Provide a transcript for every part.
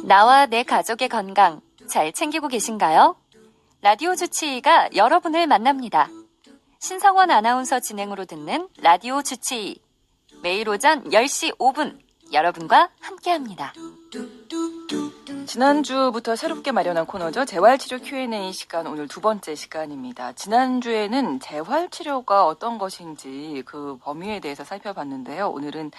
나와 내 가족의 건강 잘 챙기고 계신가요? 라디오 주치의가 여러분을 만납니다. 신성원 아나운서 진행으로 듣는 라디오 주치의. 매일 오전 10시 5분 여러분과 함께합니다. 지난주부터 새롭게 마련한 코너죠. 재활치료 Q&A 시간, 오늘 두 번째 시간입니다. 지난주에는 재활치료가 어떤 것인지 그 범위에 대해서 살펴봤는데요. 오늘은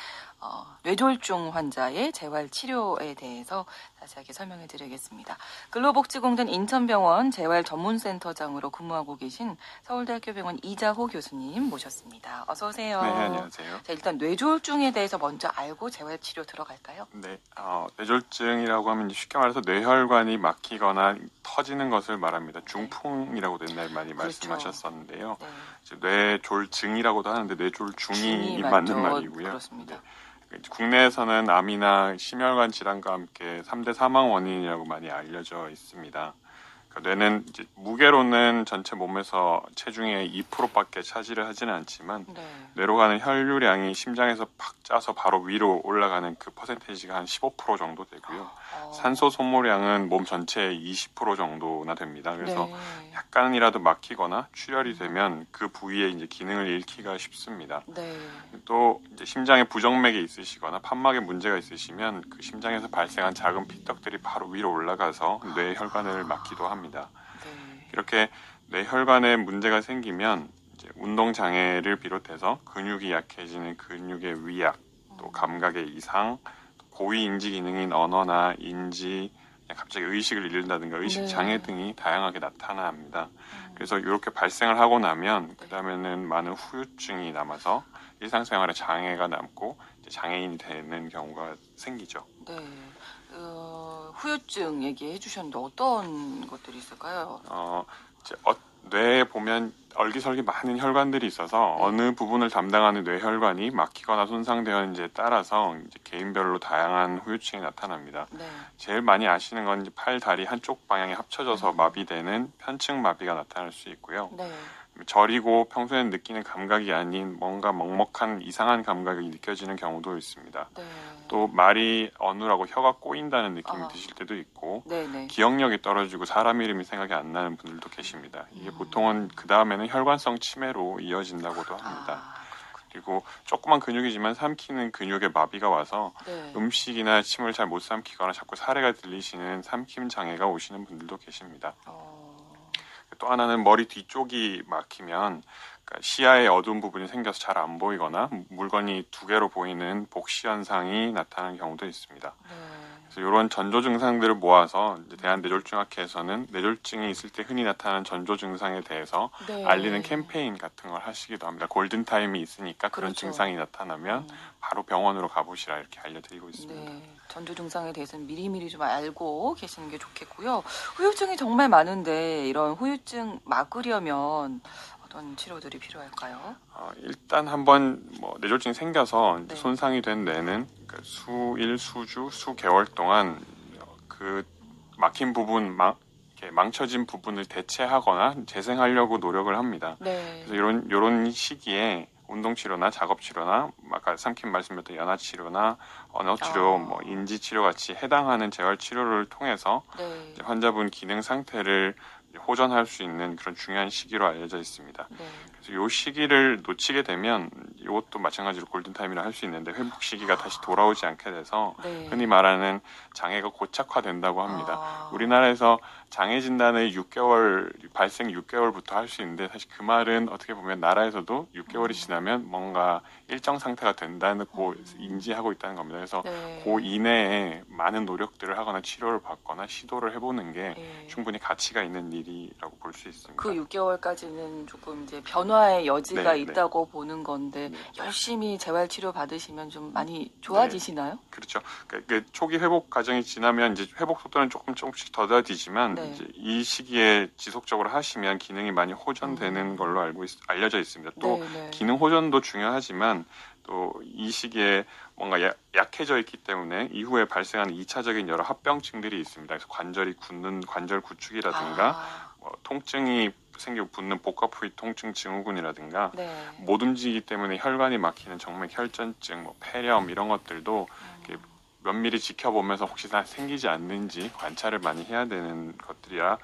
뇌졸중 환자의 재활치료에 대해서 자세하게 설명해 드리겠습니다. 근로복지공단 인천병원 재활전문센터장으로 근무하고 계신 서울대학교 병원 이자호 교수님 모셨습니다. 어서 오세요. 네, 안녕하세요. 자, 일단 뇌졸중에 대해서 먼저 알고 재활치료 들어갈까요? 네, 뇌졸중이라고 하면 쉽게 말해서 뇌혈관이 막히거나 터지는 것을 말합니다. 중풍이라고도 옛날에 많이 그렇죠. 말씀하셨었는데요. 네. 이제 뇌졸증이라고도 하는데 뇌졸중이 중이 맞는 맞죠. 말이고요. 그렇습니다. 네. 국내에서는 암이나 심혈관 질환과 함께 3대 사망 원인이라고 많이 알려져 있습니다. 그러니까 뇌는 이제 무게로는 전체 몸에서 체중의 2%밖에 차지를 하지는 않지만 네. 뇌로 가는 혈류량이 심장에서 팍 짜서 바로 위로 올라가는 그 퍼센테이지가 한 15% 정도 되고요. 산소 소모량은 몸 전체의 20% 정도나 됩니다. 그래서 네. 약간이라도 막히거나 출혈이 되면 그 부위의 이제 기능을 잃기가 쉽습니다. 네. 또 이제 심장에 부정맥이 있으시거나 판막에 문제가 있으시면 그 심장에서 발생한 작은 피떡들이 바로 위로 올라가서 뇌 혈관을 막기도 합니다. 네. 이렇게 뇌혈관에 문제가 생기면 이제 운동 장애를 비롯해서 근육이 약해지는 근육의 위약, 또 감각의 이상, 고위 인지 기능인 언어나 인지, 갑자기 의식을 잃는다든가 의식 네. 장애 등이 다양하게 나타납니다. 그래서 이렇게 발생을 하고 나면 그 다음에는 많은 후유증이 남아서 일상생활에 장애가 남고 이제 장애인이 되는 경우가 생기죠. 네. 후유증 얘기해 주셨는데 어떤 것들이 있을까요? 이제 뇌에 보면 얼기설기 많은 혈관들이 있어서 네. 어느 부분을 담당하는 뇌혈관이 막히거나 손상되었는지에 따라서 이제 개인별로 다양한 후유증이 나타납니다. 네. 제일 많이 아시는 건 이제 팔, 다리 한쪽 방향이 합쳐져서 마비되는 편측 마비가 나타날 수 있고요. 네. 저리고 평소에는 느끼는 감각이 아닌 뭔가 먹먹한 이상한 감각이 느껴지는 경우도 있습니다. 네. 또 말이 어눌하고 혀가 꼬인다는 느낌이 드실 때도 있고 네네. 기억력이 떨어지고 사람 이름이 생각이 안 나는 분들도 계십니다. 이게 보통은 그 다음에는 혈관성 치매로 이어진다고도 합니다. 그리고 조그만 근육이지만 삼키는 근육에 마비가 와서 네. 음식이나 침을 잘 못 삼키거나 자꾸 사례가 들리시는 삼킴 장애가 오시는 분들도 계십니다. 또 하나는 머리 뒤쪽이 막히면 그러니까 시야에 어두운 부분이 생겨서 잘 안 보이거나 물건이 두 개로 보이는 복시 현상이 나타나는 경우도 있습니다. 네. 그래서 이런 전조 증상들을 모아서 이제 대한뇌졸중학회에서는 뇌졸중이 있을 때 흔히 나타나는 전조 증상에 대해서 네. 알리는 캠페인 같은 걸 하시기도 합니다. 골든타임이 있으니까 그런 그렇죠. 증상이 나타나면 바로 병원으로 가보시라 이렇게 알려드리고 있습니다. 네. 전조 증상에 대해서는 미리미리 좀 알고 계시는 게 좋겠고요. 후유증이 정말 많은데 이런 후유증 막으려면 어떤 치료들이 필요할까요? 일단 한번 뇌졸중이 생겨서 네. 손상이 된 뇌는 그러니까 수일, 수주, 수개월 동안 그 막힌 부분, 이렇게 망쳐진 부분을 대체하거나 재생하려고 노력을 합니다. 네. 그래서 이런 시기에 운동치료나 작업치료나 아까 삼킴 말씀드렸던 연화치료나 언어치료, 인지치료 같이 해당하는 재활치료를 통해서 네. 이제 환자분 기능 상태를 호전할 수 있는 그런 중요한 시기로 알려져 있습니다. 네. 그래서 이 시기를 놓치게 되면 이것도 마찬가지로 골든타임이라 할 수 있는데 회복 시기가 다시 돌아오지 않게 돼서 네. 흔히 말하는 장애가 고착화된다고 합니다. 우리나라에서 장애 진단을 6개월 발생 6개월부터 할 수 있는데 사실 그 말은 어떻게 보면 나라에서도 6개월이 지나면 뭔가 일정 상태가 된다는 고 인지하고 있다는 겁니다. 그래서 네. 그 이내에 많은 노력들을 하거나 치료를 받거나 시도를 해보는 게 네. 충분히 가치가 있는 일이라고 볼 수 있습니다. 그 6개월까지는 조금 이제 변화의 여지가 네, 있다고 보는 건데 네. 열심히 재활치료 받으시면 좀 많이 좋아지시나요? 그렇죠. 그 초기 회복 과정이 지나면 이제 회복 속도는 조금씩 더뎌지지만 네. 이제 이 시기에 지속적으로 하시면 기능이 많이 호전되는 걸로 알려져 있습니다. 또 네. 기능 호전도 중요하지만 또 이 시기에 뭔가 약해져 있기 때문에 이후에 발생하는 2차적인 여러 합병증들이 있습니다. 그래서 관절이 굳는 관절 구축이라든가 통증이 생기고 붓는 복합부위 통증 증후군이라든가 네. 못 움직이기 때문에 혈관이 막히는 정맥 혈전증, 폐렴 이런 것들도 이렇게 면밀히 지켜보면서 혹시나 생기지 않는지 관찰을 많이 해야 되는 것들이라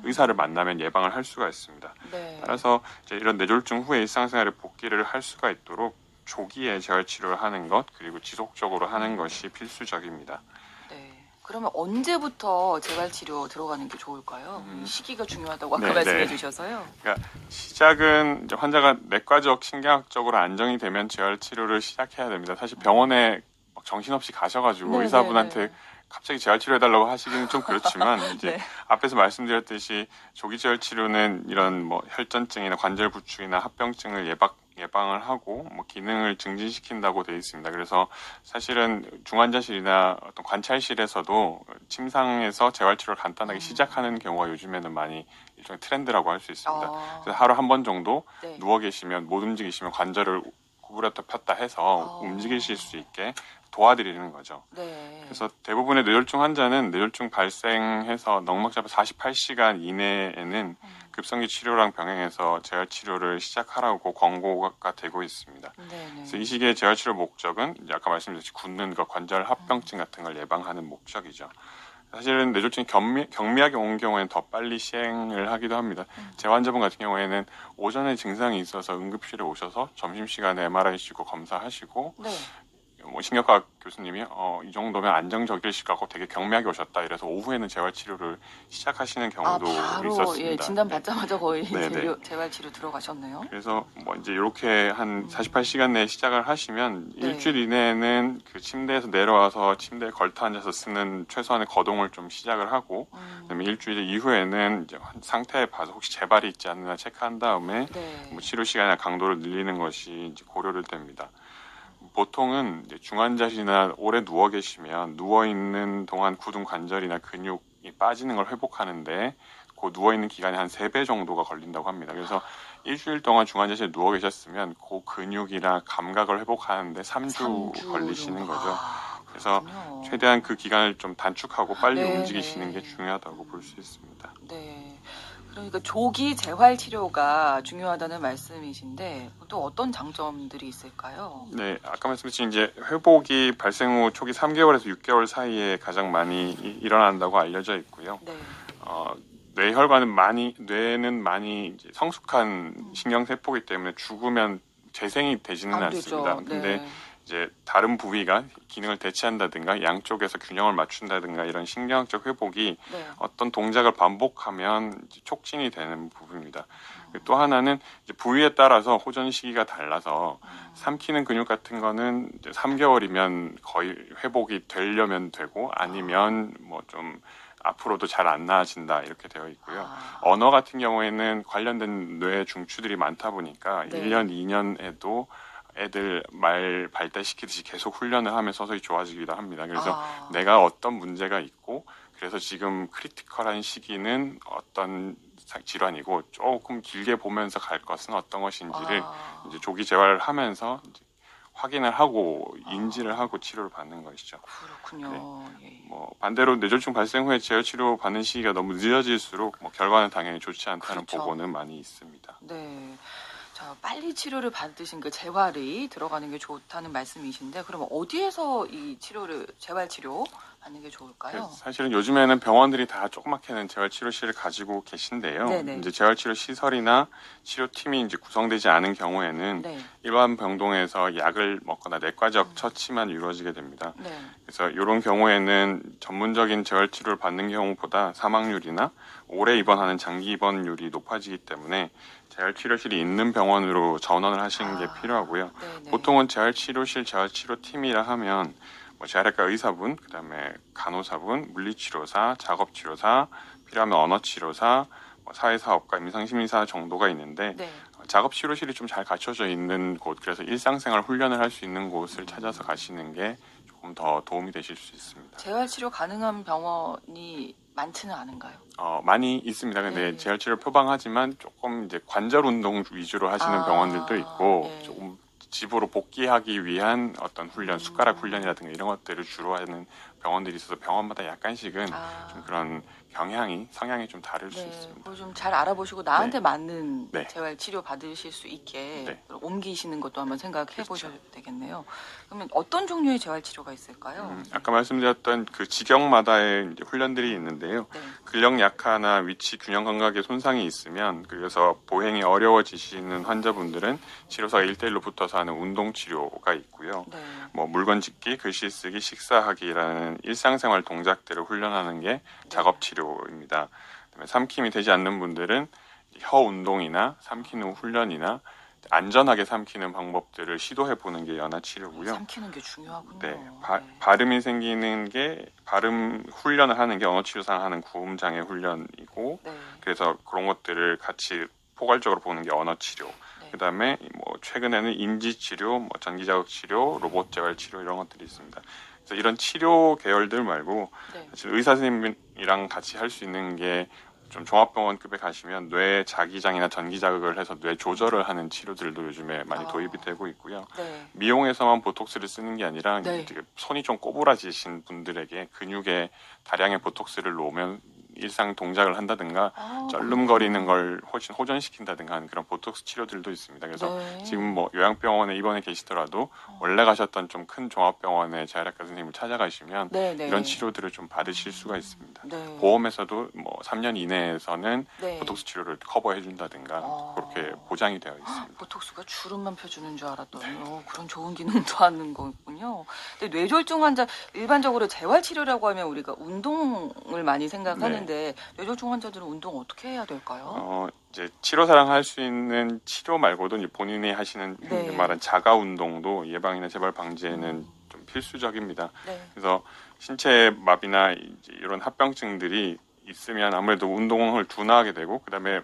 의사를 만나면 예방을 할 수가 있습니다. 네. 따라서 이제 이런 뇌졸중 후에 일상생활에 복귀를 할 수가 있도록 조기에 재활치료를 하는 것 그리고 지속적으로 하는 것이 필수적입니다. 네. 그러면 언제부터 재활치료 들어가는 게 좋을까요? 이 시기가 중요하다고 아까 네, 말씀해 네. 주셔서요. 그러니까 시작은 이제 환자가 내과적, 신경학적으로 안정이 되면 재활치료를 시작해야 됩니다. 사실 병원에 막 정신없이 가셔가지고 네, 의사분한테 네, 갑자기 재활치료해달라고 하시기는 좀 그렇지만 이제 네. 앞에서 말씀드렸듯이 조기 재활치료는 이런 뭐 혈전증이나 관절 부축이나 합병증을 예방을 하고 뭐 기능을 증진시킨다고 되어 있습니다. 그래서 사실은 중환자실이나 어떤 관찰실에서도 침상에서 재활치료를 간단하게 시작하는 경우가 요즘에는 많이 일종의 트렌드라고 할 수 있습니다. 그래서 하루 한 번 정도 네. 누워 계시면 못 움직이시면 관절을 구부렸다 폈다 해서 움직이실 수 있게 도와드리는 거죠. 네. 그래서 대부분의 뇌졸중 환자는 뇌졸중 발생해서 넉넉 잡아 48시간 이내에는 급성기 치료랑 병행해서 재활치료를 시작하라고 권고가 되고 있습니다. 네, 그래서 네. 이 시기의 재활치료 목적은 이제 아까 말씀드렸듯이 굳는 것, 관절 합병증 같은 걸 예방하는 목적이죠. 사실은 뇌졸중이 경미하게 온 경우에는 더 빨리 시행을 하기도 합니다. 제 환자분 같은 경우에는 오전에 증상이 있어서 응급실에 오셔서 점심시간에 MRI 찍고 검사하시고 네. 뭐 신경과학 교수님이 이 정도면 안정적이실 것 같고 되게 경미하게 오셨다 이래서 오후에는 재활치료를 시작하시는 경우도 바로 있었습니다. 예, 진단 네. 받자마자 거의 네, 네. 재활치료 들어가셨네요. 그래서 뭐 이제 이렇게 한 48시간 내에 시작을 하시면 네. 일주일 이내에는 그 침대에서 내려와서 침대에 걸터 앉아서 쓰는 최소한의 거동을 좀 시작을 하고 그다음에 일주일 이후에는 이제 상태에 봐서 혹시 재발이 있지 않나 체크한 다음에 네. 뭐 치료 시간이나 강도를 늘리는 것이 이제 고려를 됩니다. 보통은 이제 중환자실이나 오래 누워 계시면 누워 있는 동안 굳은 관절이나 근육이 빠지는 걸 회복하는데 그 누워 있는 기간이 한 3배 정도가 걸린다고 합니다. 그래서 일주일 동안 중환자실에 누워 계셨으면 그 근육이나 감각을 회복하는데 3주 걸리시는 거죠. 그래서 그렇군요. 최대한 그 기간을 좀 단축하고 빨리 네, 움직이시는 네. 게 중요하다고 볼 수 있습니다. 네. 그러니까 조기 재활 치료가 중요하다는 말씀이신데 또 어떤 장점들이 있을까요? 네, 아까 말씀드린 이제 회복이 발생 후 초기 3개월에서 6개월 사이에 가장 많이 일어난다고 알려져 있고요. 네. 뇌는 많이 이제 성숙한 신경세포이기 때문에 죽으면 재생이 되지는 안 않습니다. 되죠. 근데 네. 이제 다른 부위가 기능을 대체한다든가 양쪽에서 균형을 맞춘다든가 이런 신경학적 회복이 네. 어떤 동작을 반복하면 이제 촉진이 되는 부분입니다. 또 하나는 이제 부위에 따라서 호전 시기가 달라서 삼키는 근육 같은 거는 이제 3개월이면 거의 회복이 되려면 되고 아니면 뭐 좀 앞으로도 잘 안 나아진다 이렇게 되어 있고요. 언어 같은 경우에는 관련된 뇌 중추들이 많다 보니까 네. 1년, 2년에도 애들 말 발달시키듯이 계속 훈련을 하면 서서히 좋아지기도 합니다. 그래서 내가 어떤 문제가 있고 그래서 지금 크리티컬한 시기는 어떤 질환이고 조금 길게 보면서 갈 것은 어떤 것인지를 이제 조기 재활을 하면서 이제 확인을 하고 인지를 하고 치료를 받는 것이죠. 그렇군요. 예. 뭐 반대로 뇌졸중 발생 후에 재활치료 받는 시기가 너무 늦어질수록 뭐 결과는 당연히 좋지 않다는 그렇죠. 보고는 많이 있습니다. 네. 자, 빨리 치료를 받으신 그 재활이 들어가는 게 좋다는 말씀이신데 그러면 어디에서 이 치료를 재활 치료 받는 게 좋을까요? 사실은 요즘에는 병원들이 다 조그맣게는 재활치료실을 가지고 계신데요. 네네. 이제 재활치료 시설이나 치료팀이 이제 구성되지 않은 경우에는 네. 일반 병동에서 약을 먹거나 내과적 처치만 이루어지게 됩니다. 네. 그래서 이런 경우에는 전문적인 재활치료를 받는 경우보다 사망률이나 오래 입원하는 장기 입원율이 높아지기 때문에 재활치료실이 있는 병원으로 전원을 하시는 게 필요하고요. 네네. 보통은 재활치료실 재활치료팀이라 하면 뭐 재활외과 의사분, 그다음에 간호사분, 물리치료사, 작업치료사, 필요하면 언어치료사, 뭐 사회사업가, 임상심리사 정도가 있는데 네. 작업치료실이 좀 잘 갖춰져 있는 곳, 그래서 일상생활 훈련을 할 수 있는 곳을 찾아서 가시는 게 조금 더 도움이 되실 수 있습니다. 재활 치료 가능한 병원이 많지는 않은가요? 많이 있습니다. 근데 네. 재활치료 표방하지만 조금 이제 관절 운동 위주로 하시는 병원들도 있고 예. 조금 집으로 복귀하기 위한 어떤 훈련, 숟가락 훈련이라든가 이런 것들을 주로 하는 병원들이 있어서 병원마다 약간씩은 아. 좀 그런 성향이 좀 다를 수 네, 있습니다. 그걸 좀 잘 알아보시고 나한테 네. 맞는 네. 재활 치료 받으실 수 있게 네. 옮기시는 것도 한번 생각해 그렇죠. 보셔야 되겠네요. 그러면 어떤 종류의 재활 치료가 있을까요? 아까 말씀드렸던 그 직역마다의 이제 훈련들이 있는데요. 네. 근력 약화나 위치 균형 감각에 손상이 있으면 그래서 보행이 어려워지시는 환자분들은 치료사가 1대1로 붙어서 하는 운동 치료가 있고요. 네. 뭐 물건 짚기, 글씨 쓰기, 식사하기라는 일상생활 동작들을 훈련하는 게 작업 치료입니다. 그다음에 삼킴이 되지 않는 분들은 혀 운동이나 삼키는 훈련이나 안전하게 삼키는 방법들을 시도해 보는 게 연화 치료고요. 삼키는 게 중요하군요. 네, 발음이 생기는 게 발음 훈련을 하는 게 언어 치료상 하는 구음 장애 훈련이고, 네. 그래서 그런 것들을 같이 포괄적으로 보는 게 언어 치료. 네. 그다음에 뭐 최근에는 인지 치료, 뭐 전기 자극 치료, 로봇 재활 치료 이런 것들이 있습니다. 그래서 이런 치료 계열들 말고 네. 사실 의사 선생님이랑 같이 할 수 있는 게 좀 종합병원급에 가시면 뇌 자기장이나 전기 자극을 해서 뇌 조절을 하는 치료들도 요즘에 많이 도입이 되고 있고요. 네. 미용에서만 보톡스를 쓰는 게 아니라 네. 이제 손이 좀 꼬부라지신 분들에게 근육에 다량의 보톡스를 놓으면 일상 동작을 한다든가 쩔름거리는 걸 훨씬 호전시킨다든가 하는 그런 보톡스 치료들도 있습니다. 그래서 네. 지금 뭐 요양병원에 입원해 계시더라도 원래 가셨던 좀 큰 종합병원의 재활학과 선생님을 찾아가시면 네, 네. 이런 치료들을 좀 받으실 수가 있습니다. 네. 보험에서도 뭐 3년 이내에서는 네. 보톡스 치료를 커버해 준다든가 그렇게 보장이 되어 있습니다. 보톡스가 주름만 펴주는 줄 알았더니 그런 좋은 기능도 하는 거군요. 근데 뇌졸중 환자 일반적으로 재활 치료라고 하면 우리가 운동을 많이 생각하는데 뇌졸중 환자들은 운동 어떻게 해야 될까요? 이제 치료사랑 할 수 있는 치료 말고도 이제 본인이 하시는 네. 말한 자가 운동도 예방이나 재발 방지에는 좀 필수적입니다. 네. 그래서 신체 마비나 이제 이런 합병증들이 있으면 아무래도 운동을 둔화하게 되고 그다음에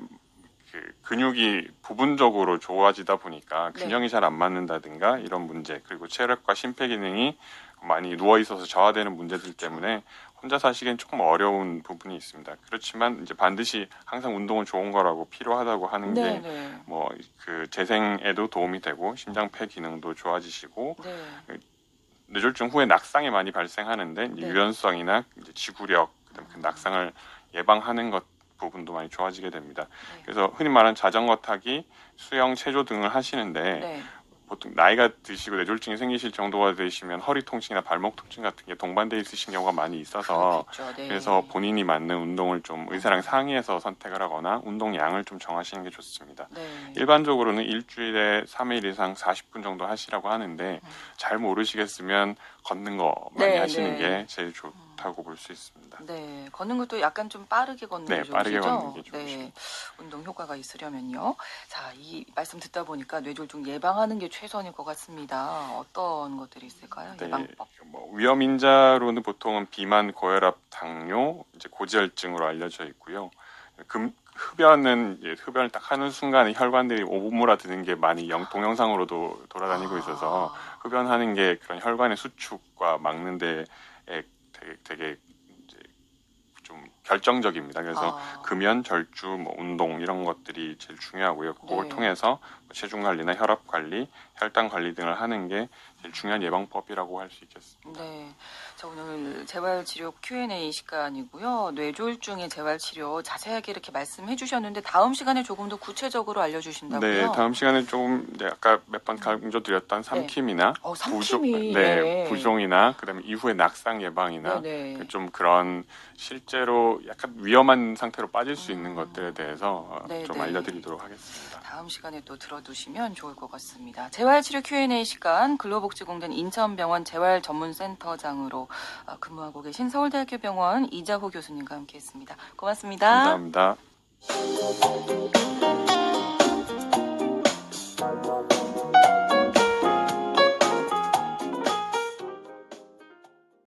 그 근육이 부분적으로 좋아지다 보니까 균형이 잘 안 맞는다든가 이런 문제 그리고 체력과 심폐기능이 많이 누워 있어서 저하되는 문제들 때문에 혼자 사시기엔 조금 어려운 부분이 있습니다. 그렇지만 이제 반드시 항상 운동은 좋은 거라고 필요하다고 하는 네, 게 뭐 그 재생에도 도움이 되고 심장폐 기능도 좋아지시고 네. 뇌졸중 후에 낙상이 많이 발생하는데 이제 네. 유연성이나 이제 지구력 그다음 그 낙상을 예방하는 것 부분도 많이 좋아지게 됩니다. 네. 그래서 흔히 말하는 자전거 타기, 수영, 체조 등을 하시는데 네. 보통 나이가 드시고 뇌졸중이 생기실 정도가 되시면 허리 통증이나 발목 통증 같은 게 동반돼 있으신 경우가 많이 있어서 그렇겠죠. 네. 그래서 본인이 맞는 운동을 좀 의사랑 상의해서 선택을 하거나 운동량을 좀 정하시는 게 좋습니다. 네. 일반적으로는 일주일에 3일 이상 40분 정도 하시라고 하는데 잘 모르시겠으면 걷는 거 많이 네, 하시는 네. 게 제일 좋다고 볼 수 있습니다. 네, 걷는 것도 약간 좀 빠르게 걷는 게 좋으시죠? 빠르게 걷는 게 네, 좋으십니다. 운동 효과가 있으려면요. 자, 이 말씀 듣다 보니까 뇌졸중 예방하는 게 최선일 것 같습니다. 어떤 것들이 있을까요? 예방법. 뭐 위험 인자로는 보통은 비만, 고혈압, 당뇨, 이제 고지혈증으로 알려져 있고요. 흡연은 이제 흡연을 딱 하는 순간에 혈관들이 오므라드는 게 많이 동영상으로도 돌아다니고 있어서 흡연하는 게 그런 혈관의 수축과 막는 데에 되게 이제 좀 결정적입니다. 그래서 금연, 절주, 뭐 운동 이런 것들이 제일 중요하고요. 그걸 통해서 체중 관리나 혈압 관리, 혈당 관리 등을 하는 게 제일 중요한 예방법이라고 할 수 있겠습니다. 네. 자, 오늘 재활치료 Q&A 시간이고요. 뇌졸중의 재활치료 자세하게 이렇게 말씀해 주셨는데 다음 시간에 조금 더 구체적으로 알려주신다고요? 네, 다음 시간에 좀 아까 몇 번 강조드렸던 삼킴이나 삼킴이. 부종이나 그다음에 이후에 낙상 예방이나 네. 좀 그런 실제로 약간 위험한 상태로 빠질 수 있는 것들에 대해서 좀 알려드리도록 하겠습니다. 다음 시간에 또 들어두시면 좋을 것 같습니다. 재활치료 Q&A 시간 근로복지공단 인천병원 재활전문센터장으로 근무하고 계신 서울대학교 병원 이자호 교수님과 함께했습니다. 고맙습니다. 감사합니다.